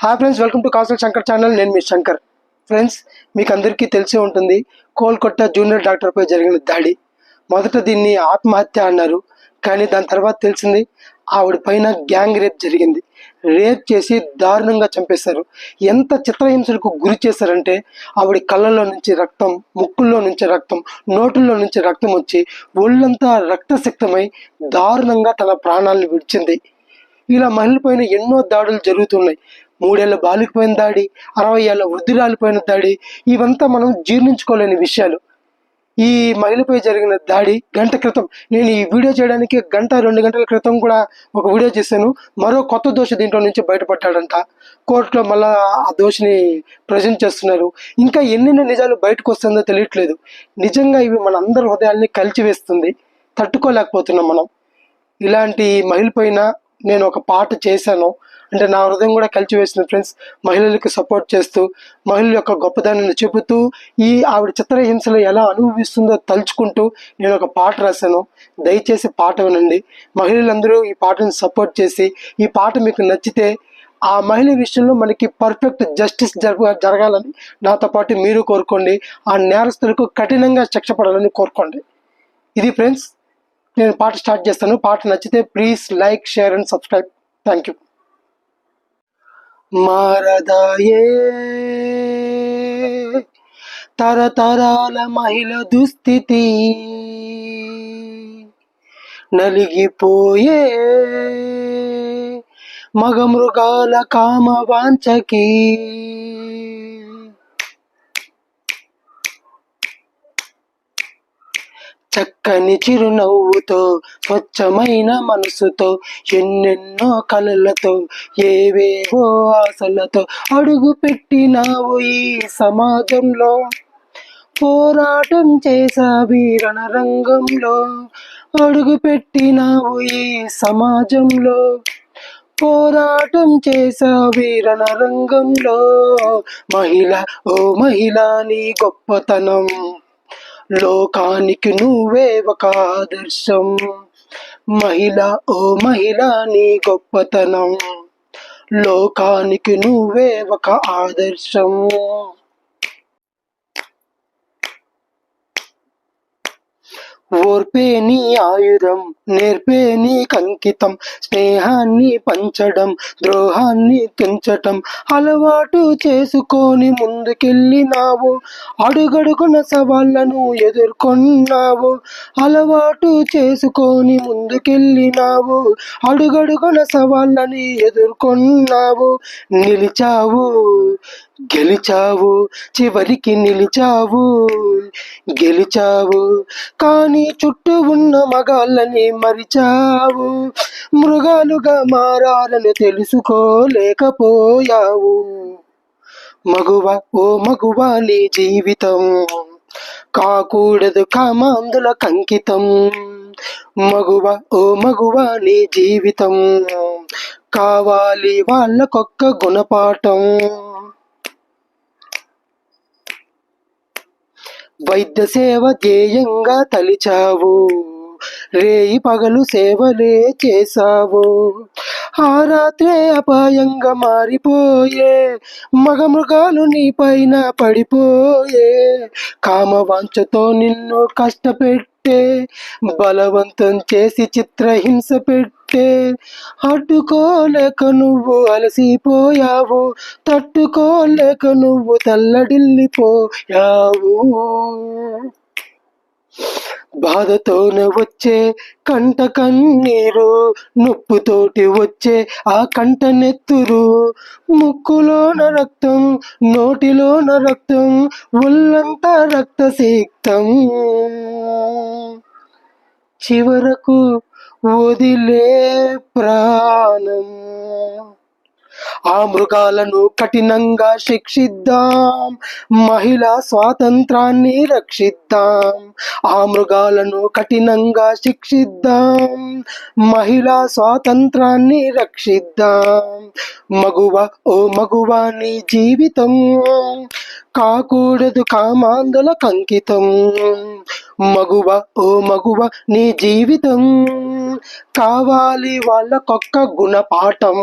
Hi friends, welcome to castle Shankar channel. నేను మీ Shankar. Friends, మీకు అందరికీ తెలిసే ఉంటుంది కోల్కతా జూనియర్ డాక్టర్పై జరిగిన దాడి. మొదట దీన్ని ఆత్మహత్య అన్నారు, కానీ దాని తర్వాత తెలిసింది ఆవిడ పైన గ్యాంగ్ రేప్ జరిగింది. రేప్ చేసి దారుణంగా చంపేశారు. ఎంత చిత్రహింసలకు గురి చేశారంటే ఆవిడ కళ్ళల్లో నుంచి రక్తం, ముక్కుల్లో నుంచి రక్తం, నోటుల్లో నుంచి రక్తం వచ్చి ఒళ్ళంతా రక్తసిక్తమై దారుణంగా తన ప్రాణాలను విడిచింది. ఇలా మహిళపైన ఎన్నో దాడులు జరుగుతున్నాయి. 3 ఏళ్ల బాలికపైన దాడి, 60 ఏళ్ల వృద్ధురాలిపైన దాడి, ఇవంతా మనం జీర్ణించుకోలేని విషయాలు. ఈ మహిళపై జరిగిన దాడి గంట క్రితం, నేను ఈ వీడియో చేయడానికి 1-2 గంటల క్రితం కూడా ఒక వీడియో చేశాను. మరో కొత్త దోష దీంట్లో నుంచి బయటపడ్డాడంట. కోర్టులో మళ్ళా ఆ దోషిని ప్రజెంట్ చేస్తున్నారు. ఇంకా ఎన్నెన్ని నిజాలు బయటకు వస్తుందో తెలియట్లేదు. నిజంగా ఇవి మన అందరి హృదయాల్ని కలిచివేస్తుంది. తట్టుకోలేకపోతున్నాం మనం. ఇలాంటి మహిళ పైన నేను ఒక పాట చేశాను అంటే నా హృదయం కూడా కలిచివేసింది ఫ్రెండ్స్. మహిళలకు సపోర్ట్ చేస్తూ, మహిళల యొక్క గొప్పదానాన్ని చెబుతూ, ఆవిడ చిత్రహింసలు ఎలా అనుభవిస్తుందో తలుచుకుంటూ నేను ఒక పాట రాశాను. దయచేసి పాట వినండి. మహిళలందరూ ఈ పాటను సపోర్ట్ చేసి, ఈ పాట మీకు నచ్చితే ఆ మహిళ విషయంలో మనకి పర్ఫెక్ట్ జస్టిస్ జరగాలని నాతో పాటు మీరు కోరుకోండి. ఆ నేరస్తులకు కఠినంగా శిక్ష పడాలని కోరుకోండి. ఇది ఫ్రెండ్స్, నేను పాట స్టార్ట్ చేస్తాను. పాట నచ్చితే please like, share and subscribe. Thank you. మారదాయే తరతరాల మహిళ దుస్థితి, నలిగిపోయే మగ మృగాల కామ వాంఛకి, చక్కని చిరునవ్వుతో, స్వచ్ఛమైన మనసుతో, ఎన్నెన్నో కలలతో, ఏవేవో ఆశలతో అడుగు పెట్టినావు ఈ సమాజంలో. పోరాటం చేసావి రణరంగంలో. అడుగు పెట్టినావు ఈ సమాజంలో. పోరాటం చేసావి రణరంగంలో. మహిళ, ఓ మహిళ, నీ గొప్పతనం లోకానికి నువ్వే ఒక ఆదర్శం. మహిళ, ఓ మహిళ, నీ గొప్పతనం లోకానికి నువ్వే ఒక ఆదర్శం. ఓర్పే నీ ఆయుధం, నేర్పే నీ కంకితం, స్నేహాన్ని పంచడం, ద్రోహాన్ని తుంచటం అలవాటు చేసుకొని ముందుకెళ్ళినావు. అడుగడుగున సవాళ్లను ఎదుర్కొన్నావు. అలవాటు చేసుకొని ముందుకెళ్ళినావు. అడుగడుగున సవాళ్ళని ఎదుర్కొన్నావు. నిలిచావు, గెలిచావు, చివరికి నిలిచావు, గెలిచావు. కానీ చుట్టూ ఉన్న మగాళ్ళని మరిచావు. మృగాలుగా మారాలని తెలుసుకోలేకపోయావు. మగువ, ఓ మగువ, నీ జీవితం కాకూడదు కామాంధుల కంకితం. మగువ, ఓ మగువ, నీ జీవితం కావాలి వాళ్ళకొక్క గుణపాఠం. వైద్య సేవ ధ్యేయంగా తలిచావు. రేయి పగలు సేవలే చేశావు. ఆ రాత్రే అపాయంగా మారిపోయే మగ మృగాలు నీ పైన పడిపోయే. కామవాంఛతో నిన్ను కష్టపెట్టే, బలవంతం చేసి చిత్రహింస పెట్టే. అడ్డుకోలేక నువ్వు అలసిపోయావు. తట్టుకోలేక నువ్వు తల్లడిల్లిపోయావు. బాధతోనే వచ్చే కంట కన్నీరు, నొప్పుతోటి వచ్చే ఆ కంట నెత్తురు. ముక్కులోన రక్తం, నోటిలోన రక్తం, ఒళ్ళంతా రక్తసిక్తం. చివరకు వదిలే ప్రాణం. ఆ మృగాలను కఠినంగా శిక్షిద్దాం. మహిళా స్వాతంత్రాన్ని రక్షిద్దాం. ఆ మృగాలను కఠినంగా శిక్షిద్దాం. మహిళా స్వాతంత్రాన్ని రక్షిద్దాం. మగువ, ఓ మగువ, నీ జీవితం కాకూడదు కామాంధుల కంకితం. మగువ, ఓ మగువ, నీ జీవితం కావాలి వాళ్ళకొక్క గుణపాఠం.